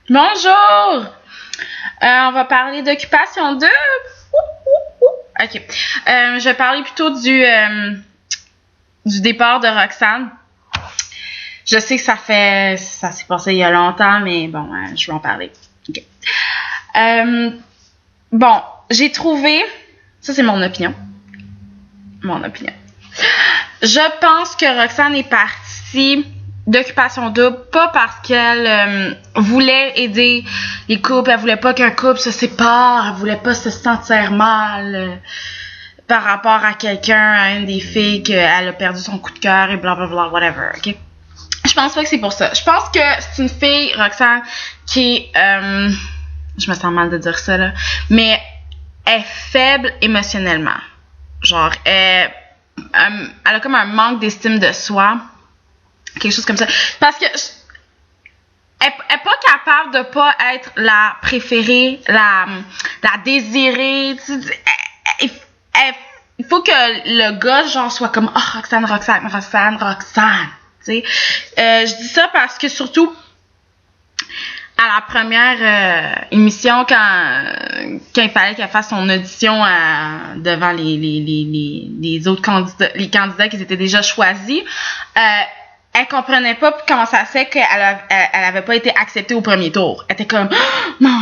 Bonjour! On va parler d'occupation double. OK. Je vais parler plutôt du départ de Roxane. Je sais que ça s'est passé il y a longtemps, mais bon, je vais en parler. OK. Bon, j'ai trouvé, ça c'est mon opinion. Je pense que Roxane est partie d'occupation double, pas parce qu'elle voulait aider les couples, elle voulait pas qu'un couple se sépare, elle voulait pas se sentir mal par rapport à quelqu'un, à une des filles, qu'elle a perdu son coup de cœur et blablabla, whatever, ok? Je pense pas que c'est pour ça. Je pense que c'est une fille, Roxane, qui est, je me sens mal de dire ça, là, mais elle est faible émotionnellement. Genre, elle a comme un manque d'estime de soi. Quelque chose comme ça. Parce que elle est pas capable de pas être la préférée, la désirée. Il faut que le gars, genre, soit comme « Oh, Roxane. » Tu sais. Je dis ça parce que surtout, à la première émission, quand il fallait qu'elle fasse son audition devant les autres candidats, les candidats qui étaient déjà choisis, elle comprenait pas comment ça se fait qu'elle avait pas été acceptée au premier tour. Elle était comme « Non,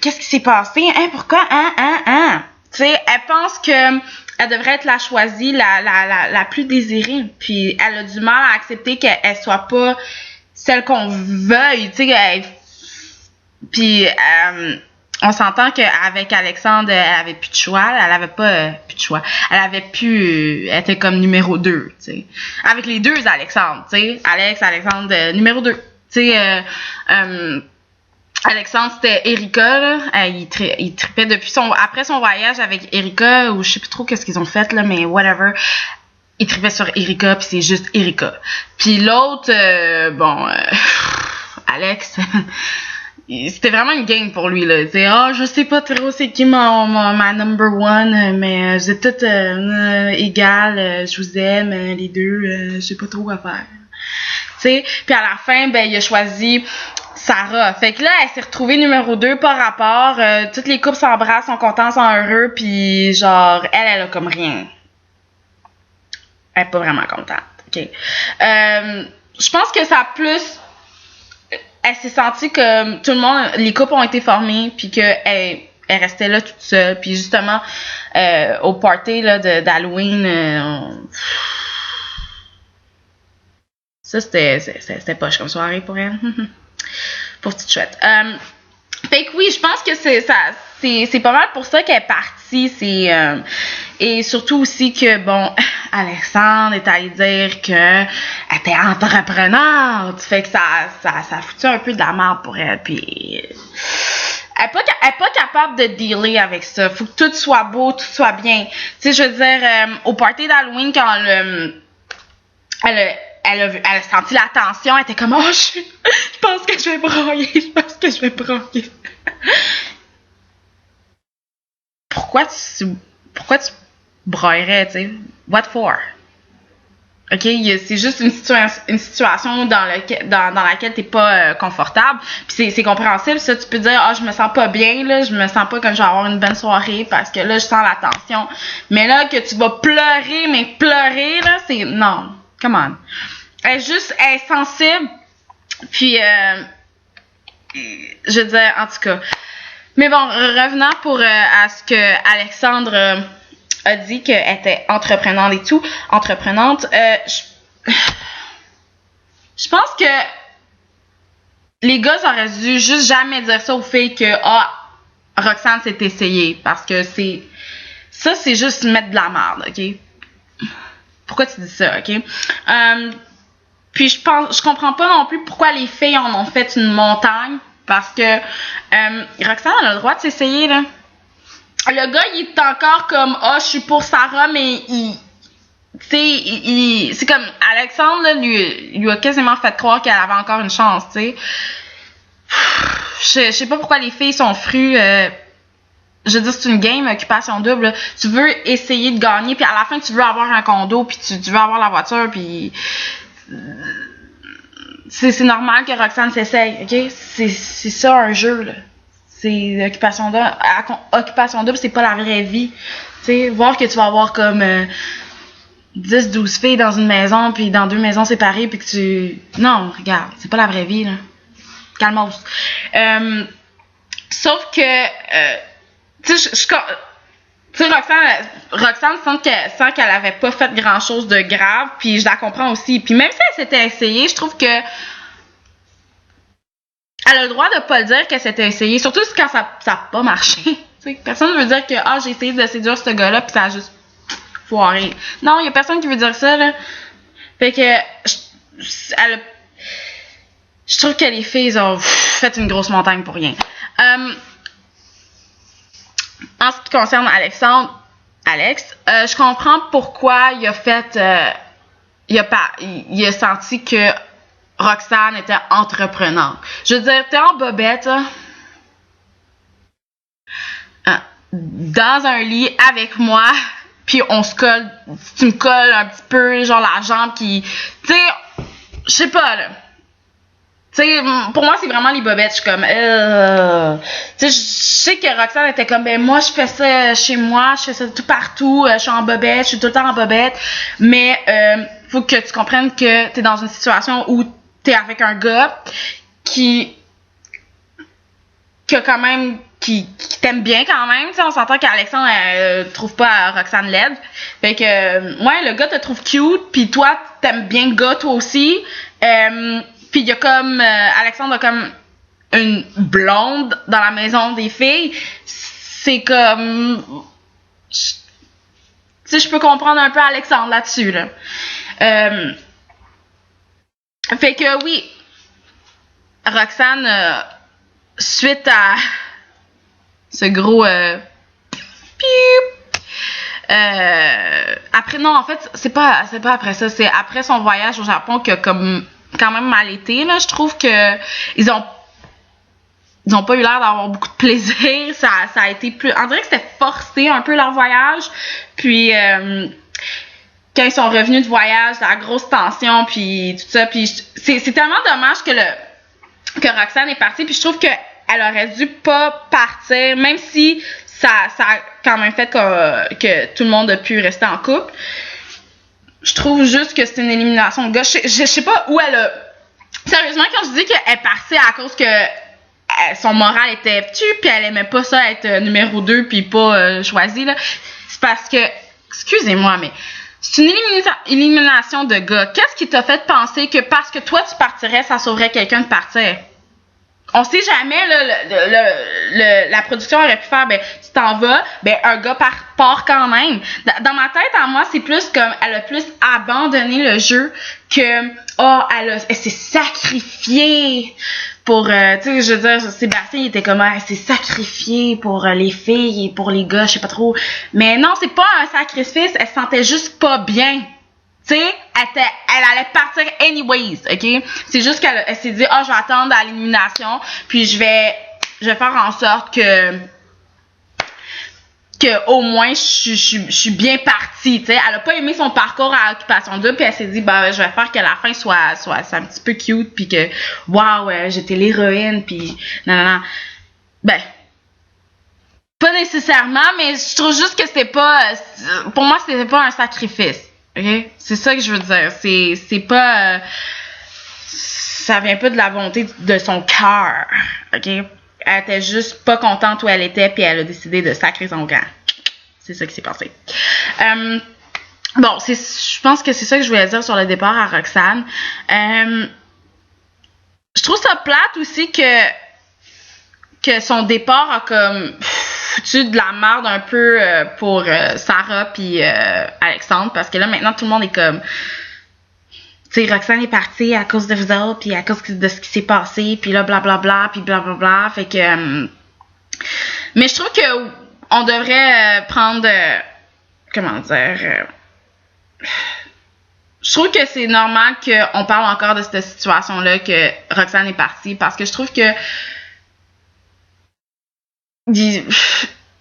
qu'est-ce qui s'est passé? Pourquoi? Tu sais, elle pense que elle devrait être la choisie, la plus désirée. Puis elle a du mal à accepter qu'elle soit pas celle qu'on veuille, tu sais. Puis on s'entend qu'avec Alexandre, elle avait plus de choix. Elle avait pas plus de choix. Elle était comme numéro 2, tu sais. Avec les deux Alexandre, tu sais. Alexandre, numéro 2. Tu sais, Alexandre, c'était Erika, là. Il tripait après son voyage avec Erika, ou je sais plus trop qu'est-ce qu'ils ont fait, là, mais whatever. Il tripait sur Erika, puis c'est juste Erika. Puis l'autre, Alex, c'était vraiment une game pour lui, là. Tu sais, je sais pas trop c'est qui ma number one, mais vous êtes toutes égales, je vous aime, les deux, je sais pas trop quoi faire. Tu sais, puis à la fin, il a choisi Sarah. Fait que là, elle s'est retrouvée numéro 2 par rapport. Toutes les couples s'embrassent, sont contents, sont heureux, puis genre, elle a comme rien. Elle est pas vraiment contente, ok? Je pense que ça a plus... Elle s'est sentie que tout le monde, les couples ont été formés, puis qu'elle restait là toute seule. Puis justement, au party là, d'Halloween, ça c'était poche comme soirée pour elle. Pour petite chouette. Fait que oui, je pense que c'est pas mal pour ça qu'elle est partie. Et surtout aussi que, bon, Alexandre est allé dire qu'elle était entreprenante. Fait que ça foutu un peu de la merde pour elle. Puis elle est pas capable de dealer avec ça. Faut que tout soit beau, tout soit bien. Tu sais, je veux dire, au party d'Halloween, quand elle a senti la tension, elle était comme « Oh, je pense que je vais broyer. » Pourquoi tu broyerais, tu sais? What for? OK? C'est juste une situation dans laquelle t'es pas confortable. Puis c'est compréhensible, ça. Tu peux dire « je me sens pas bien, là. Je me sens pas comme je vais avoir une bonne soirée parce que là, je sens la tension. » Mais là, que tu vas pleurer, là, c'est... Non. Come on. Elle est sensible. Puis, je veux dire, en tout cas. Mais bon, revenant à ce que Alexandre a dit qu'elle était entreprenante et tout. Je pense que les gars auraient dû juste jamais dire ça aux filles que Roxane s'est essayée. Parce que c'est juste mettre de la merde, ok? Pourquoi tu dis ça, ok? Puis je comprends pas non plus pourquoi les filles en ont fait une montagne. Parce que Roxane a le droit de s'essayer, là. Le gars, il est encore comme je suis pour Sarah, mais c'est comme Alexandre, là, lui a quasiment fait croire qu'elle avait encore une chance, tu sais. Je sais pas pourquoi les filles sont frues. Je veux dire, c'est une game, occupation double, là. Tu veux essayer de gagner, puis à la fin, tu veux avoir un condo, puis tu veux avoir la voiture, puis c'est normal que Roxane s'essaye, ok? C'est ça un jeu, là. C'est Occupation double, c'est pas la vraie vie. Tu sais, voir que tu vas avoir comme 10-12 filles dans une maison, puis dans 2 maisons séparées, puis que tu... Non, regarde, c'est pas la vraie vie, là. Calmos. Sauf que... tu sais, Roxane sent qu'elle avait pas fait grand-chose de grave, puis je la comprends aussi. Puis même si elle s'était essayée, je trouve que elle a le droit de pas le dire qu'elle s'était essayée, surtout quand ça a pas marché. T'sais, personne ne veut dire que j'ai essayé de séduire ce gars-là, puis ça a juste foiré. Non, il y a personne qui veut dire ça, là. Fait que je trouve que les filles ont fait une grosse montagne pour rien. En ce qui concerne Alex, je comprends pourquoi il a fait... il a senti que Roxane était entreprenante. Je veux dire, t'es en bobette, dans un lit avec moi, puis on se colle, tu me colles un petit peu, genre la jambe qui... Tu sais, je sais pas, là. Tu sais, pour moi, c'est vraiment les bobettes. Je suis comme... Tu sais, je sais que Roxane était comme... Ben, moi, je fais ça chez moi. Je fais ça tout partout. Je suis en bobette. Je suis tout le temps en bobette. Mais faut que tu comprennes que t'es dans une situation où t'es avec un gars qui quand même... Qui t'aime bien quand même. Tu sais, on s'entend qu'Alexandre trouve pas Roxane laide. Fait que... ouais, le gars te trouve cute. Puis toi, t'aimes bien le gars, toi aussi. Puis il y a comme... Alexandre a comme une blonde dans la maison des filles. C'est comme... Tu sais, je peux comprendre un peu Alexandre là-dessus, là. Fait que oui, Roxane, suite à ce gros... après, non, en fait, c'est pas après ça. C'est après son voyage au Japon que comme... quand même mal été, là. Je trouve que ils ont pas eu l'air d'avoir beaucoup de plaisir. Ça a été plus... On dirait que c'était forcé un peu leur voyage. Puis quand ils sont revenus de voyage, la grosse tension, puis tout ça. Puis c'est tellement dommage que Roxane est partie. Puis je trouve qu'elle aurait dû pas partir, même si ça a quand même fait que tout le monde a pu rester en couple. Je trouve juste que c'est une élimination de gars. Je sais pas où elle a... Sérieusement, quand je dis qu'elle est partie à cause que son moral était petit, puis elle aimait pas ça être numéro 2 puis pas choisie, là, c'est parce que... Excusez-moi, mais... C'est une élimination de gars. Qu'est-ce qui t'a fait penser que parce que toi, tu partirais, ça sauverait quelqu'un de partir? On sait jamais, là, la production aurait pu faire, ben, tu t'en vas, ben, un gars part quand même. Dans ma tête, à moi, c'est plus comme, elle a plus abandonné le jeu que, elle s'est sacrifiée pour, tu sais, je veux dire, Sébastien, il était comme, elle s'est sacrifiée pour les filles et pour les gars, je sais pas trop. Mais non, c'est pas un sacrifice, elle se sentait juste pas bien. Tu sais, elle allait partir anyways, ok? C'est juste qu'elle s'est dit, je vais attendre à l'élimination, puis je vais faire en sorte que au moins je suis bien partie, tu sais. Elle a pas aimé son parcours à Occupation double, puis elle s'est dit, je vais faire que la fin soit un petit peu cute, puis que, j'étais l'héroïne, puis non. Ben, pas nécessairement, mais je trouve juste que c'était pas, pour moi, c'était pas un sacrifice. OK? C'est ça que je veux dire. C'est pas... ça vient pas de la volonté de son cœur. OK? Elle était juste pas contente où elle était, puis elle a décidé de sacrer son camp. C'est ça qui s'est passé. Bon, je pense que c'est ça que je voulais dire sur le départ à Roxane. Je trouve ça plate aussi que son départ a comme... foutu de la merde un peu pour Sarah puis Alexandre, parce que là maintenant tout le monde est comme, tu sais, Roxane est partie à cause de vous autres, puis à cause de ce qui s'est passé, puis là blablabla, puis blablabla, fait que mais je trouve que on devrait prendre comment dire, je trouve que c'est normal qu'on parle encore de cette situation là que Roxane est partie, parce que je trouve que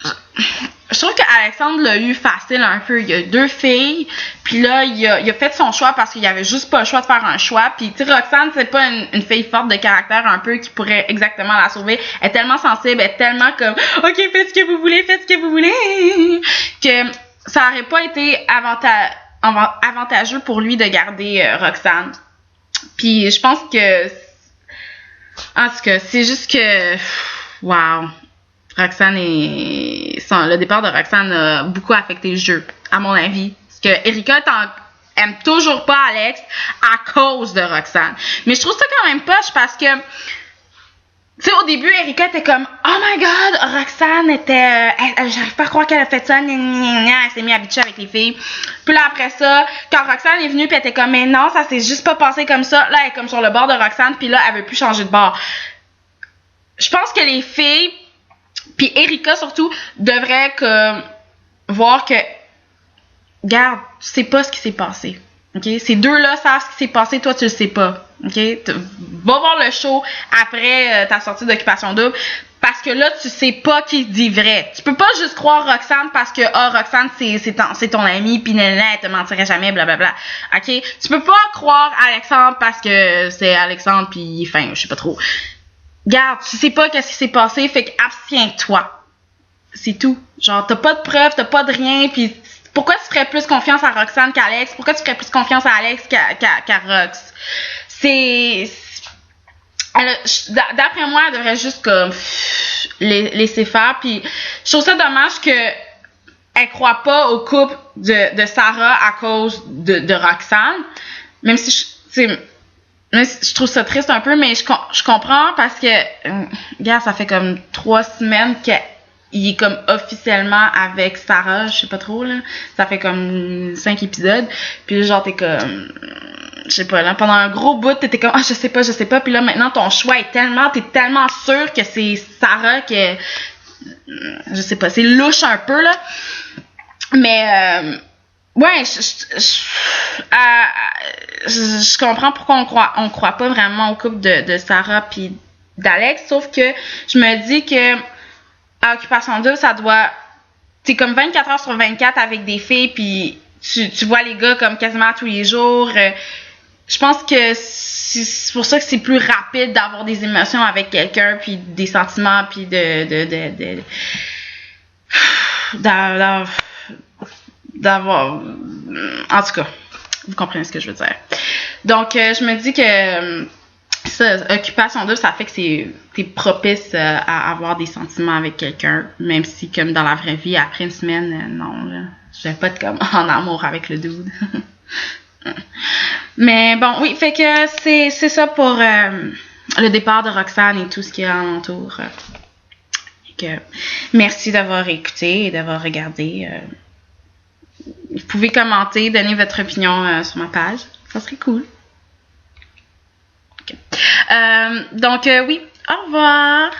je trouve qu'Alexandre l'a eu facile un peu. Il y a 2 filles, puis là, il a fait son choix parce qu'il y avait juste pas le choix de faire un choix. Puis, tu sais, Roxane, c'est pas une fille forte de caractère un peu qui pourrait exactement la sauver. Elle est tellement sensible, elle est tellement comme « Ok, faites ce que vous voulez, faites ce que vous voulez! » que ça aurait pas été avantageux pour lui de garder Roxane. Puis, je pense que... En tout cas, c'est juste que... Wow! Roxane le départ de Roxane a beaucoup affecté le jeu, à mon avis. Parce que Erika aime toujours pas Alex à cause de Roxane. Mais je trouve ça quand même poche parce que, tu sais, au début, Erika était comme, oh my god, Roxane était, j'arrive pas à croire qu'elle a fait ça, elle s'est mise à bitcher avec les filles. Puis là, après ça, quand Roxane est venue, puis elle était comme, mais non, ça s'est juste pas passé comme ça. Là, elle est comme sur le bord de Roxane, puis là, elle veut plus changer de bord. Je pense que les filles, puis Erika surtout, devrait comme voir que, regarde, tu sais pas ce qui s'est passé. OK? Ces deux-là savent ce qui s'est passé, toi tu le sais pas. OK? Va voir le show après ta sortie d'Occupation Double. Parce que là, tu sais pas qui dit vrai. Tu peux pas juste croire Roxane parce que Roxane, c'est ton amie, pis nanana, elle te mentirait jamais, blablabla. OK? Tu peux pas croire Alexandre parce que c'est Alexandre pis il est fin, je sais pas trop. Regarde, tu sais pas qu'est-ce qui s'est passé, fait qu'abstiens-toi. C'est tout. Genre, t'as pas de preuves, t'as pas de rien, pis pourquoi tu ferais plus confiance à Roxane qu'Alex? Pourquoi tu ferais plus confiance à Alex qu'à Rox? D'après moi, elle devrait juste comme laisser faire. Puis je trouve ça dommage que elle croit pas au couple de Sarah à cause de Roxane. Même si je trouve ça triste un peu, mais je comprends parce que regarde, ça fait comme 3 semaines qu'il est comme officiellement avec Sarah, je sais pas trop là. Ça fait comme 5 épisodes. Puis là, genre t'es comme je sais pas là, pendant un gros bout t'étais comme je sais pas, puis là maintenant ton choix est t'es tellement sûr que c'est Sarah que je sais pas, c'est louche un peu là. Mais ouais, je comprends pourquoi on croit pas vraiment au couple de Sarah puis d'Alex, sauf que je me dis que à Occupation Double, ça doit... T'es comme 24 heures sur 24 avec des filles, puis tu vois les gars comme quasiment tous les jours. Je pense que c'est pour ça que c'est plus rapide d'avoir des émotions avec quelqu'un, puis des sentiments, puis d'avoir... En tout cas, vous comprenez ce que je veux dire. Donc, je me dis que... Ça, Occupation Double, ça fait que t'es propice à avoir des sentiments avec quelqu'un, même si, comme dans la vraie vie, après une semaine, non, là, je vais pas être comme en amour avec le dude. Mais bon, oui, fait que c'est ça pour le départ de Roxane et tout ce qui est alentour. Merci d'avoir écouté et d'avoir regardé. Vous pouvez commenter, donner votre opinion sur ma page, ça serait cool. Donc, oui, au revoir!